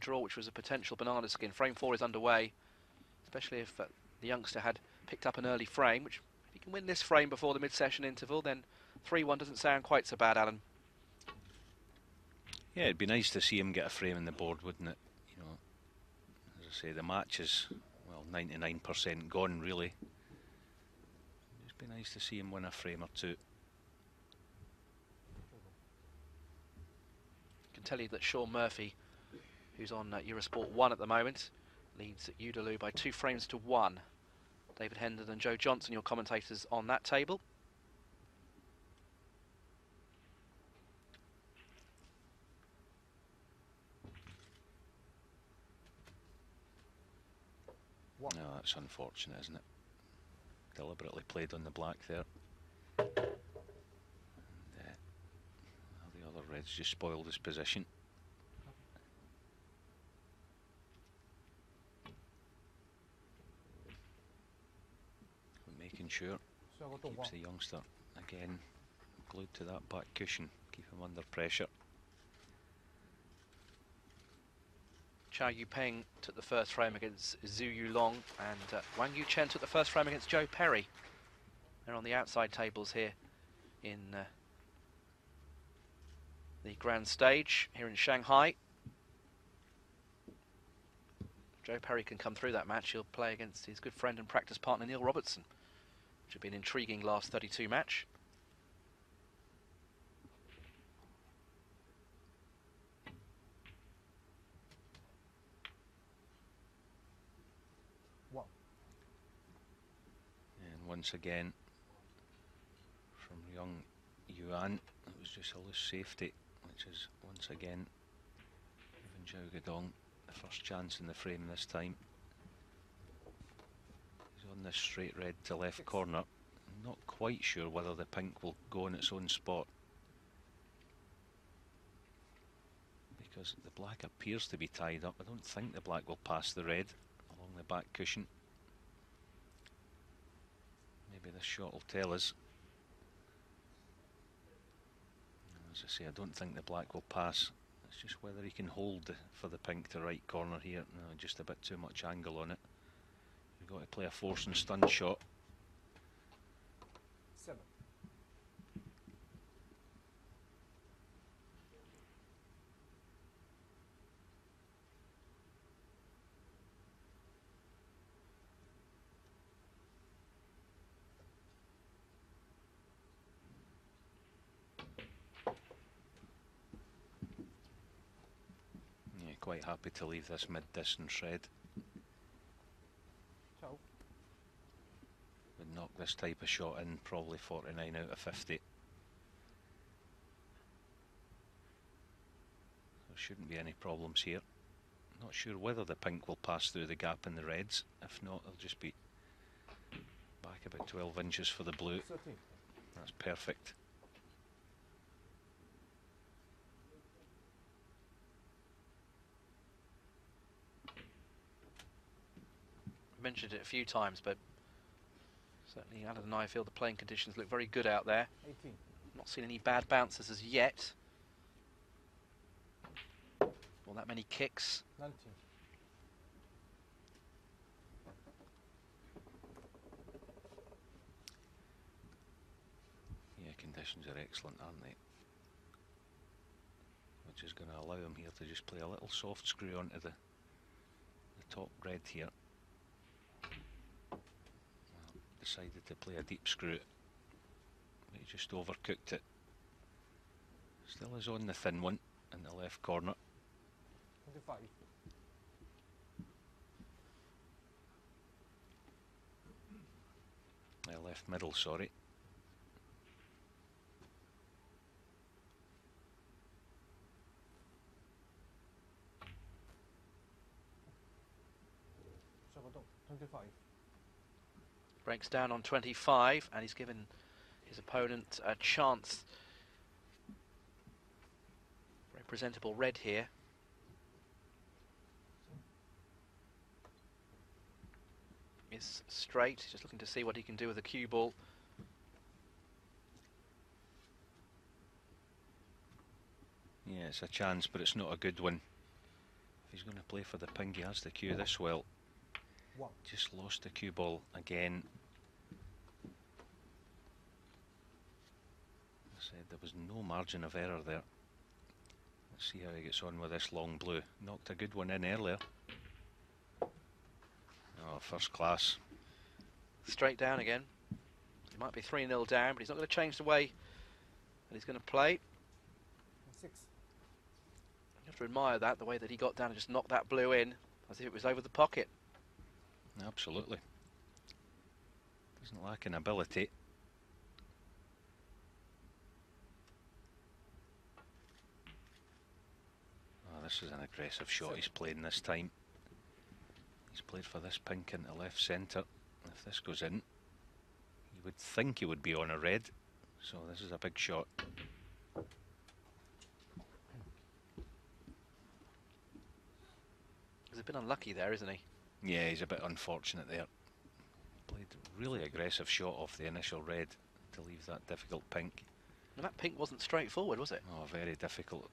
draw, which was a potential banana skin. Frame 4 is underway, especially if the youngster had picked up an early frame, which if he can win this frame before the mid-session interval, then 3-1 doesn't sound quite so bad, Alan. Yeah, it'd be nice to see him get a frame in the board, wouldn't it? You know, as I say, the match is, well, 99% gone, really. It'd be nice to see him win a frame or two. I can tell you that Sean Murphy, who's on Eurosport 1 at the moment, leads at Udaloo by 2 frames to 1. David Hendon and Joe Johnson, your commentators on that table. No, that's unfortunate, isn't it? Deliberately played on the black there. And, the other reds just spoiled his position. Making sure keeps the youngster again glued to that back cushion, keep him under pressure. Chao Yupeng took the first frame against Zhu Yulong, and Wang Yuchen took the first frame against Joe Perry. They're on the outside tables here in the grand stage here in Shanghai. If Joe Perry can come through that match, he'll play against his good friend and practice partner Neil Robertson, which would be an intriguing last 32 match. Once again, from young Yuan, it was just a loose safety, which is once again giving Xiao Guodong the first chance in the frame this time. He's on this straight red to left corner. I'm not quite sure whether the pink will go in its own spot, because the black appears to be tied up. I don't think the black will pass the red along the back cushion. Maybe this shot will tell us. As I say, I don't think the black will pass. It's just whether he can hold for the pink to right corner here. No, just a bit too much angle on it. You've got to play a force and stun shot. 7. Quite happy to leave this mid-distance red. Would knock this type of shot in probably 49 out of 50. There shouldn't be any problems here. Not sure whether the pink will pass through the gap in the reds. If not, it'll just be back about 12 inches for the blue. 13. That's perfect. Mentioned it a few times, but certainly Alan and I feel the playing conditions look very good out there. 18. Not seen any bad bounces as yet. Not that many kicks. 19. Yeah, conditions are excellent, aren't they? Which is going to allow him here to just play a little soft screw onto the top red here. Decided to play a deep screw, but he just overcooked it. Still is on the thin one in the left corner. 25. Left middle, sorry. Xiao Guodong, 25. Breaks down on 25, and he's given his opponent a chance. Very presentable red here. Is straight, he's just looking to see what he can do with the cue ball. Yeah, it's a chance, but it's not a good one. he's going to play for the pink, he has the cue this well. One. Just lost the cue ball again. I said there was no margin of error there. Let's see how he gets on with this long blue. Knocked a good one in earlier. Oh, first class. Straight down again. He might be 3-0 down, but he's not going to change the way that he's going to play. 6. You have to admire that, the way that he got down and just knocked that blue in as if it was over the pocket. Absolutely. Doesn't lack an ability. Oh, this is an aggressive shot he's playing this time. He's played for this pink into left centre. If this goes in, you would think he would be on a red. So this is a big shot. He's a bit unlucky there, isn't he? Yeah, he's a bit unfortunate there. Played a really aggressive shot off the initial red to leave that difficult pink. And that pink wasn't straightforward, was it? Oh, very difficult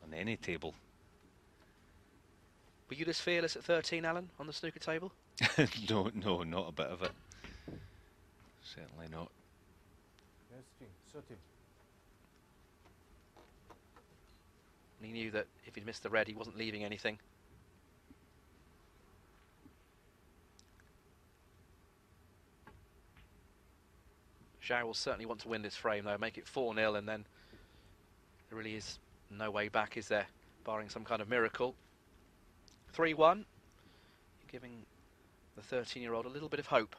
on any table. Were you this fearless at 13, Alan, on the snooker table? No, not a bit of it. Certainly not. Yes, 13. And he knew that if he'd missed the red, he wasn't leaving anything. Xiao will certainly want to win this frame, though, make it 4-0, and then there really is no way back, is there? Barring some kind of miracle. 3-1, giving the 13-year-old a little bit of hope.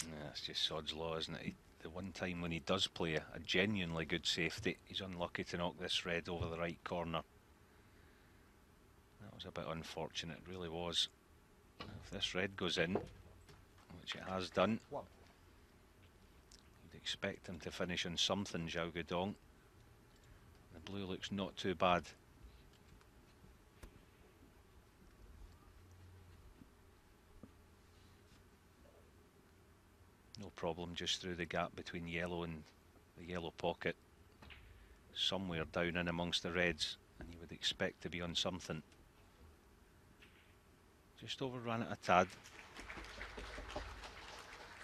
Yeah, it's just sod's law, isn't it? The one time when he does play a genuinely good safety, he's unlucky to knock this red over the right corner. That was a bit unfortunate, it really was. If this red goes in, which it has done, you'd expect him to finish on something, Xiao Guodong. The blue looks not too bad. No problem, just through the gap between yellow and the yellow pocket. Somewhere down in amongst the reds, and you would expect to be on something. Just overran it a tad.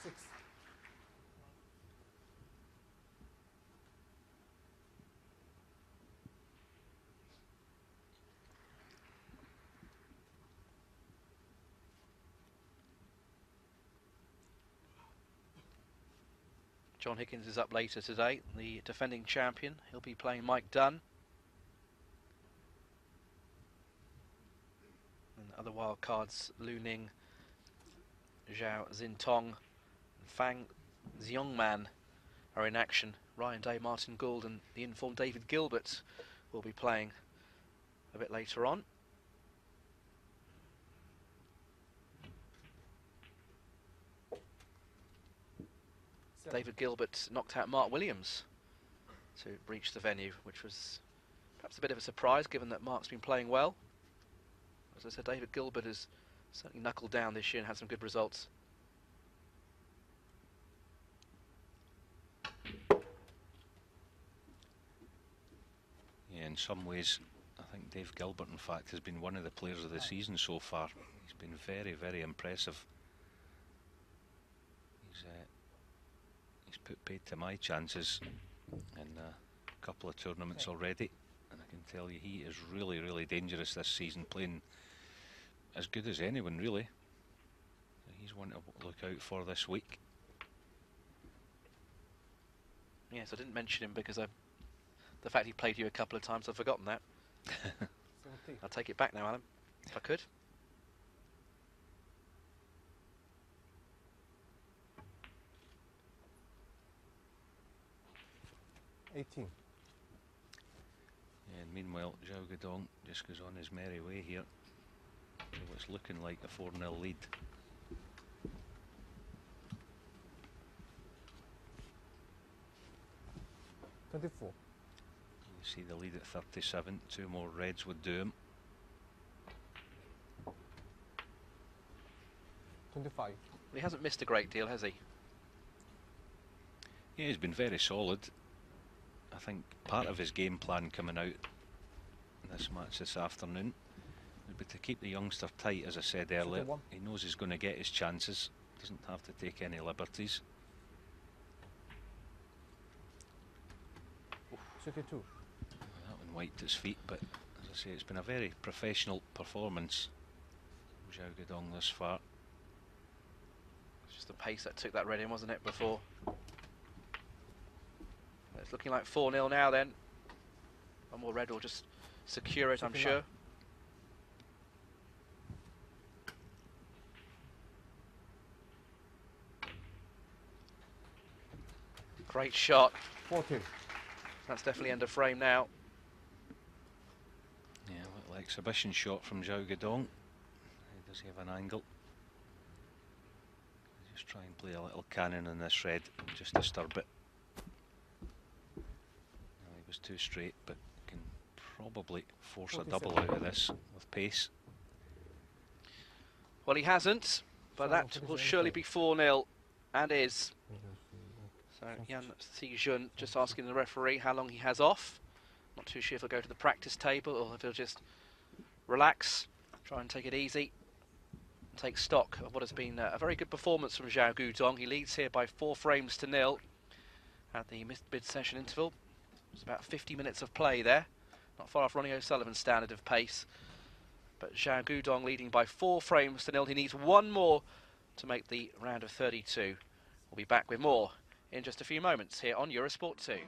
6. John Higgins is up later today, the defending champion. He'll be playing Mike Dunn. And other wild cards, Lu Ning, Zhao Xintong, and Fang Xiongman are in action. Ryan Day, Martin Gould, and the informed David Gilbert will be playing a bit later on. David Gilbert knocked out Mark Williams to reach the venue, which was perhaps a bit of a surprise given that Mark's been playing well. As I said, David Gilbert has certainly knuckled down this year and had some good results. Yeah, in some ways, I think Dave Gilbert, in fact, has been one of the players of the season so far. He's been very, very impressive. He's put paid to my chances in a couple of tournaments already, and I can tell you he is really, really dangerous this season, playing as good as anyone really. He's one to look out for this week. Yes, I didn't mention him because the fact he played you a couple of times, I've forgotten that. 17. I'll take it back now, Alan, if I could. Yeah, and meanwhile, Xiao Guodong just goes on his merry way here to what's looking like a 4-0 lead. You see the lead at 37, 2 more reds would do him. 25. He hasn't missed a great deal, has he? Yeah, he's been very solid. I think part of his game plan coming out in this match this afternoon would be to keep the youngster tight, as I said earlier. He knows he's going to get his chances, doesn't have to take any liberties. 32. That one wiped his feet, but as I say, it's been a very professional performance from Xiao Guodong this far. It's just the pace that took that red in, wasn't it, before? It's looking like 4-0 now then. One more red will just secure it, I'm sure. Great shot. 40. That's definitely end of frame now. Yeah, little exhibition shot from Xiao Guodong. Does he have an angle? Just try and play a little cannon in this red, just disturb it. No, he was too straight, but can probably force a double out of this with pace. Well, he hasn't, but that will surely be 4-0, and is. So Yuan Sijun just asking the referee how long he has off. Not too sure if he'll go to the practice table or if he'll just relax, try and take it easy, and take stock of what has been a very good performance from Xiao Guodong. He leads here by 4 frames to 0 at the mid-session interval. It's about 50 minutes of play there, not far off Ronnie O'Sullivan's standard of pace. But Xiao Guodong leading by 4 frames to 0. He needs one more to make the round of 32. We'll be back with more in just a few moments here on Eurosport 2.